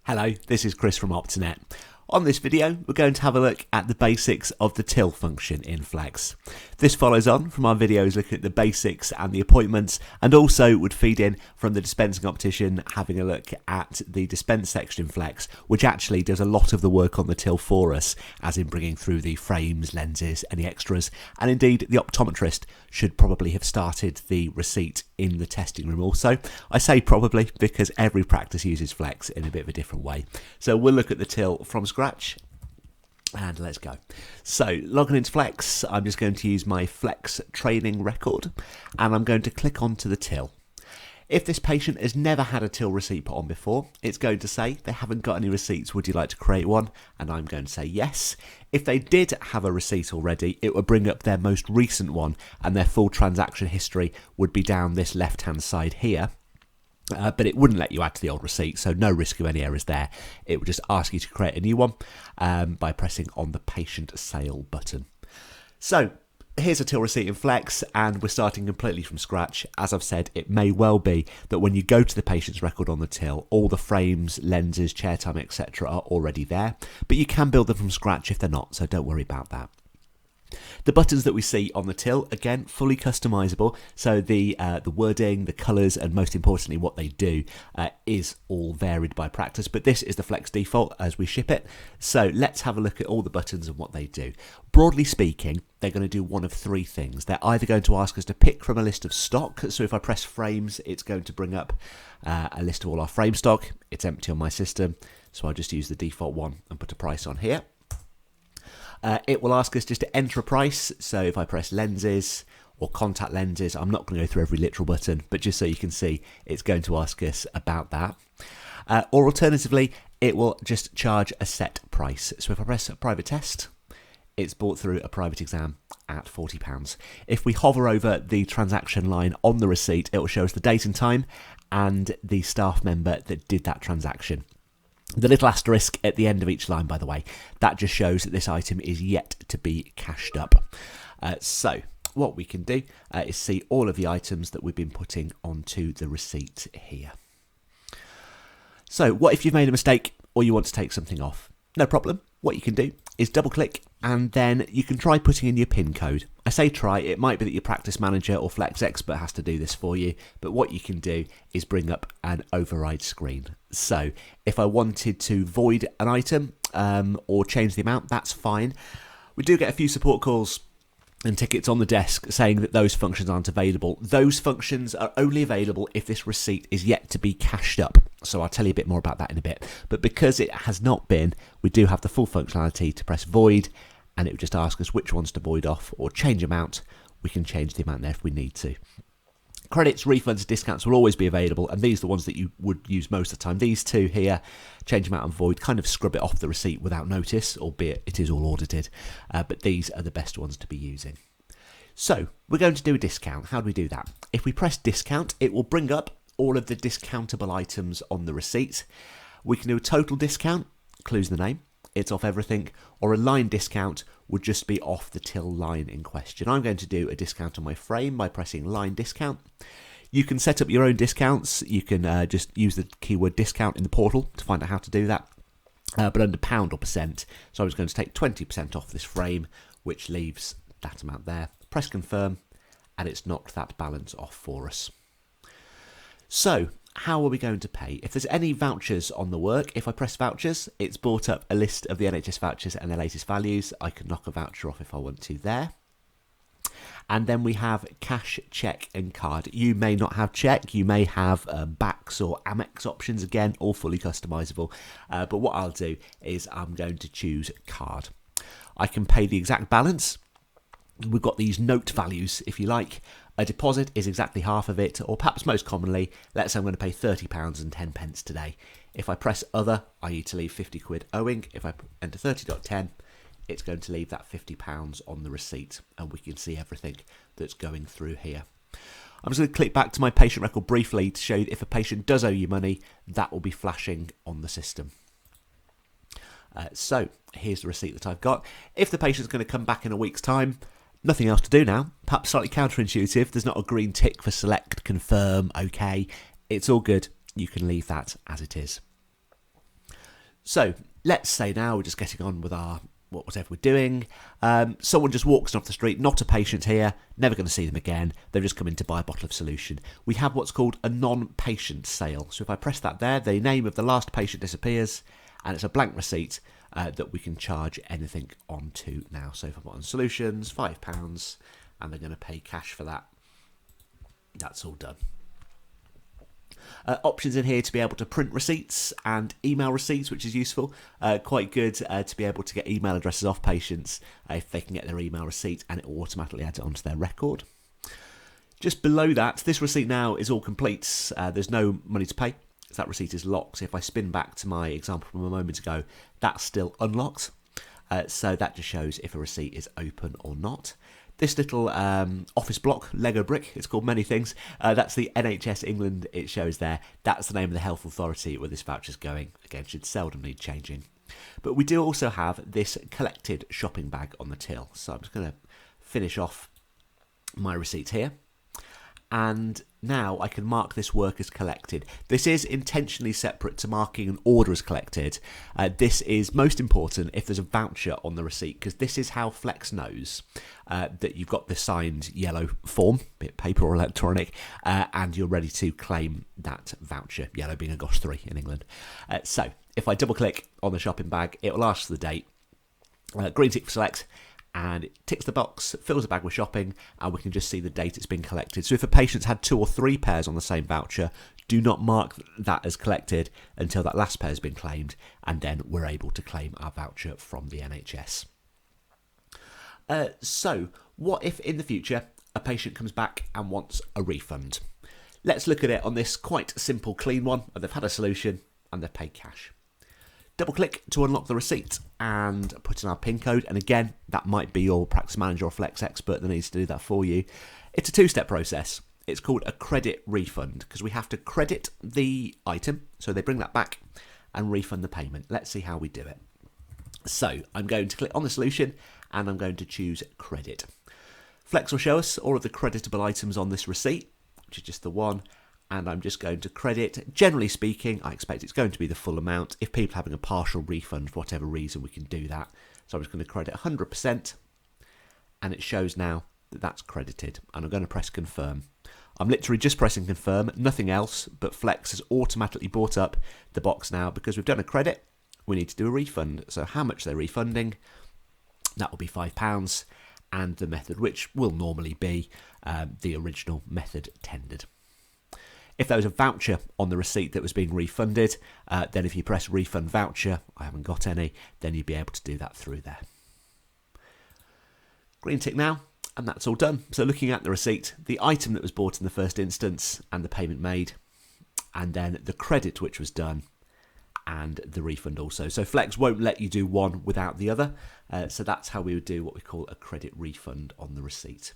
Hello, this is Chris from Optinet. On this video, we're going to have a look at the basics of the till function in Flex. This follows on from our videos looking at the basics and the appointments, and also would feed in from the dispensing optician having a look at the dispense section in Flex, which actually does a lot of the work on the till for us, as in bringing through the frames, lenses, any extras, and indeed the optometrist should probably have started the receipt in the testing room also. I say probably because every practice uses Flex in a bit of a different way. So we'll look at the till from scratch and let's go. So logging into Flex, I'm just going to use my Flex training record and I'm going to click onto the till. If this patient has never had a till receipt put on before, it's going to say they haven't got any receipts, would you like to create one? And I'm going to say yes. If they did have a receipt already, it would bring up their most recent one and their full transaction history would be down this left hand side here. But it wouldn't let you add to the old receipt, so no risk of any errors there. It would just ask you to create a new one by pressing on the Patient Sale button. So here's a till receipt in Flex, and we're starting completely from scratch. As I've said, it may well be that when you go to the patient's record on the till, all the frames, lenses, chair time, etc. are already there, but you can build them from scratch if they're not, so don't worry about that. The buttons that we see on the till, again, fully customizable, so the wording, the colours, and most importantly what they do is all varied by practice, but this is the Flex default as we ship it. So let's have a look at all the buttons and what they do. Broadly speaking, they're going to do one of three things. They're either going to ask us to pick from a list of stock, so if I press frames, it's going to bring up a list of all our frame stock. It's empty on my system, so I'll just use the default one and put a price on here. It will ask us just to enter a price, so if I press lenses or contact lenses, I'm not going to go through every literal button, but just so you can see, it's going to ask us about that. Or alternatively, it will just charge a set price. So if I press a private test, it's brought through a private exam at £40. If we hover over the transaction line on the receipt, it will show us the date and time and the staff member that did that transaction. The little asterisk at the end of each line, by the way, that just shows that this item is yet to be cashed up. So what we can do is see all of the items that we've been putting onto the receipt here. So what if you've made a mistake or you want to take something off? No problem. What you can do is double click and then you can try putting in your PIN code. I say try, it might be that your practice manager or Flex expert has to do this for you, but what you can do is bring up an override screen. So if I wanted to void an item or change the amount, that's fine. We do get a few support calls and tickets on the desk saying that those functions aren't available. Those functions are only available if this receipt is yet to be cashed up. So I'll tell you a bit more about that in a bit. But because it has not been, we do have the full functionality to press void, and it would just ask us which ones to void off or change amount. We can change the amount there if we need to. Credits, refunds, discounts will always be available, and these are the ones that you would use most of the time. These two here, change amount and void, kind of scrub it off the receipt without notice, albeit it is all audited, but these are the best ones to be using. So we're going to do a discount. How do we do that? If we press discount, it will bring up all of the discountable items on the receipt. We can do a total discount, clues the name, it's off everything, or a line discount would just be off the till line in question. I'm going to do a discount on my frame by pressing line discount. You can set up your own discounts. You can just use the keyword discount in the portal to find out how to do that. But under pound or percent, so I was going to take 20% off this frame, which leaves that amount there. Press confirm, and it's knocked that balance off for us. So how are we going to pay? If there's any vouchers on the work, if I press vouchers, it's brought up a list of the NHS vouchers and their latest values. I can knock a voucher off if I want to there. And then we have cash, cheque and card. You may not have cheque, you may have Bax or Amex options, again, all fully customizable. But what I'll do is I'm going to choose card. I can pay the exact balance. We've got these note values, if you like. A deposit is exactly half of it, or perhaps most commonly, let's say I'm going to pay £30 and 10 pence today. If I press other, I need to leave 50 quid owing. If I enter 30.10, it's going to leave that £50 on the receipt, and we can see everything that's going through here. I'm just going to click back to my patient record briefly to show you if a patient does owe you money, that will be flashing on the system. So here's the receipt that I've got. If the patient's going to come back in a week's time, nothing else to do now. Perhaps slightly counterintuitive. There's not a green tick for select, confirm, OK. It's all good. You can leave that as it is. So let's say now we're just getting on with our whatever we're doing. Someone just walks off the street, not a patient here, never going to see them again. They've just come in to buy a bottle of solution. We have what's called a non-patient sale. So if I press that there, the name of the last patient disappears, and it's a blank receipt that we can charge anything onto now. So if I put on solutions, £5, and they're going to pay cash for that, that's all done. Options in here to be able to print receipts and email receipts, which is useful. Quite good to be able to get email addresses off patients if they can get their email receipt, and it will automatically add it onto their record. Just below that, this receipt now is all complete. There's no money to pay. That receipt is locked. So if I spin back to my example from a moment ago, that's still unlocked. So that just shows if a receipt is open or not. This little office block, Lego brick, it's called many things. That's the NHS England, it shows there. That's the name of the health authority where this voucher's going. Again, should seldom need changing. But we do also have this collected shopping bag on the till. So I'm just going to finish off my receipt here. And now I can mark this work as collected. This is intentionally separate to marking an order as collected. This is most important if there's a voucher on the receipt, because this is how Flex knows that you've got the signed yellow form, be it paper or electronic, and you're ready to claim that voucher, yellow being a GOS 3 in England. So if I double click on the shopping bag, it will ask for the date, green tick for select, and it ticks the box, fills the bag with shopping, and we can just see the date it's been collected. So if a patient's had 2 or 3 pairs on the same voucher, do not mark that as collected until that last pair has been claimed, and then we're able to claim our voucher from the NHS. So what if in the future a patient comes back and wants a refund? Let's look at it on this quite simple, clean one. They've had a solution and they've paid cash. Double click to unlock the receipt and put in our PIN code. And again, that might be your practice manager or Flex expert that needs to do that for you. It's a 2-step process. It's called a credit refund because we have to credit the item. So they bring that back and refund the payment. Let's see how we do it. So I'm going to click on the solution and I'm going to choose credit. Flex will show us all of the creditable items on this receipt, which is just the one. And I'm just going to credit. Generally speaking, I expect it's going to be the full amount. If people are having a partial refund for whatever reason, we can do that. So I'm just going to credit 100%, and it shows now that that's credited. And I'm going to press confirm. I'm literally just pressing confirm, nothing else, but Flex has automatically brought up the box now because we've done a credit. We need to do a refund. So how much they're refunding, that will be £5, and the method, which will normally be the original method tendered. If there was a voucher on the receipt that was being refunded, then if you press refund voucher, I haven't got any, then you'd be able to do that through there. Green tick now, and that's all done. So looking at the receipt, the item that was bought in the first instance and the payment made, and then the credit which was done, and the refund also. So Flex won't let you do one without the other. So that's how we would do what we call a credit refund on the receipt.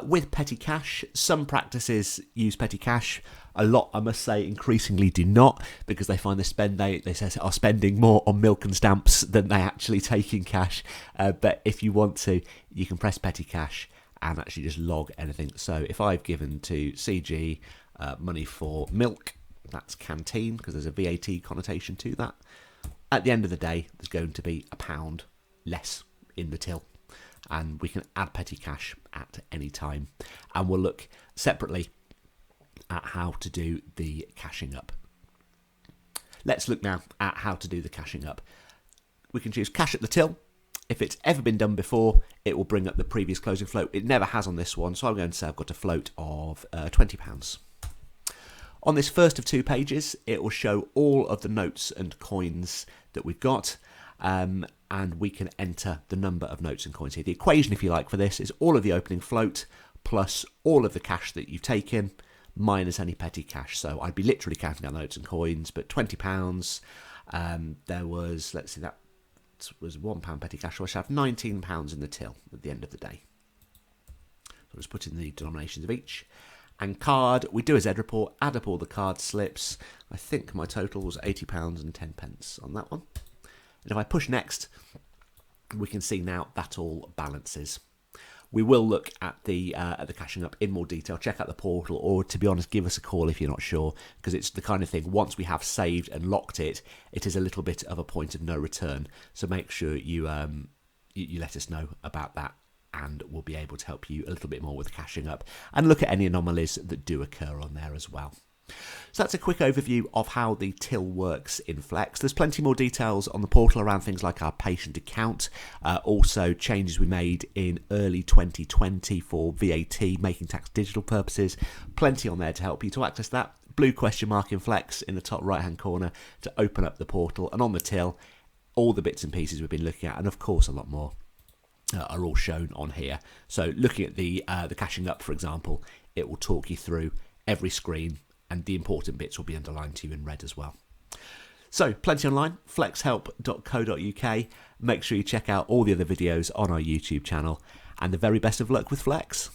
With petty cash, some practices use petty cash. A lot, I must say, increasingly do not, because they find they say are spending more on milk and stamps than they actually take in cash. But if you want to, you can press petty cash and actually just log anything. So if I've given to CG money for milk, that's canteen, because there's a VAT connotation to that. At the end of the day, there's going to be £1 less in the till. And we can add petty cash at any time. And we'll look separately at how to do the cashing up. Let's look now at how to do the cashing up. We can choose cash at the till. If it's ever been done before, it will bring up the previous closing float. It never has on this one, so I'm going to say I've got a float of £20. On this first of 2 pages, it will show all of the notes and coins that we've got. And we can enter the number of notes and coins here. The equation, if you like, for this is all of the opening float plus all of the cash that you've taken minus any petty cash. So I'd be literally counting out notes and coins, but £20, there was, let's see, that was £1 petty cash, so I should have £19 in the till at the end of the day. So I'll just put in the denominations of each. And card, we do a Z report, add up all the card slips. I think my total was £80 and 10 pence on that one. And if I push next, we can see now that all balances. We will look at the caching up in more detail. Check out the portal, or to be honest, give us a call if you're not sure, because it's the kind of thing, once we have saved and locked it, it is a little bit of a point of no return. So make sure you let us know about that, and we'll be able to help you a little bit more with caching up and look at any anomalies that do occur on there as well. So that's a quick overview of how the till works in Flex. There's plenty more details on the portal around things like our patient account, also changes we made in early 2020 for VAT, making tax digital purposes. Plenty on there to help you to access that. Blue question mark in Flex in the top right hand corner to open up the portal, and on the till, all the bits and pieces we've been looking at, and of course a lot more, are all shown on here. So looking at the caching up, for example, it will talk you through every screen, and the important bits will be underlined to you in red as well. So plenty online, flexhelp.co.uk. Make sure you check out all the other videos on our YouTube channel, and the very best of luck with Flex.